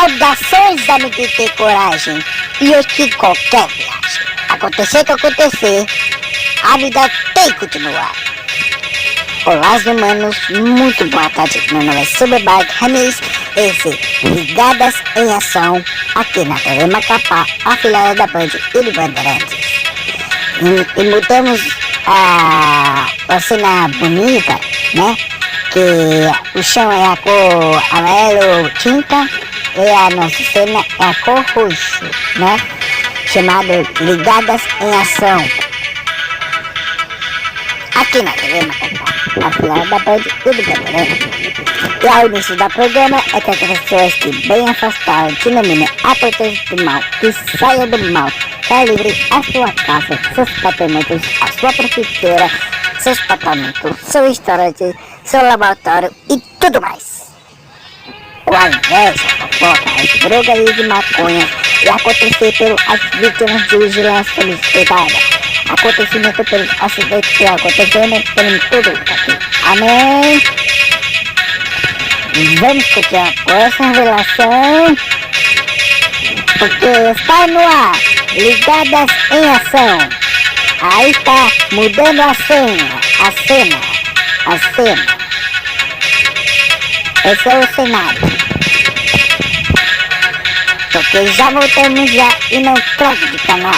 Saudações, amigo de ter coragem. E hoje que qualquer viagem acontecer que acontecer, a vida tem que continuar. Olá, humanos, muito boa tarde. Meu nome é Superbike Ramis, esse Ligadas em Ação, aqui na TV Macapá, afiliada da Band e do Bandeirantes. E mudamos a cena bonita, né? Que o chão é a cor amarelo tinta e a nossa cena é a cor roxo, né? Chamado Ligadas em Ação, aqui na TV Macapá, afiliada da Band e do Bandeirantes. E ao início do programa é que as pessoas que bem afastaram denominam a proteção do mal, que saiam do mal, para livre a sua casa, seus apartamentos, a sua prefeitura, seus apartamentos, seu restaurante, seu laboratório e tudo mais. O inveja, a fofoca, as drogas de maconha e acontecer pelas vítimas de vigilância solicitada. Acontecimento pelos acidentes que acontecendo pelo tudo aqui. Amém? Vamos continuar com essa revelação, porque está no ar, Ligadas em Ação. Aí está mudando a cena. Esse é o cenário. Porque já voltamos já e não troque de canal.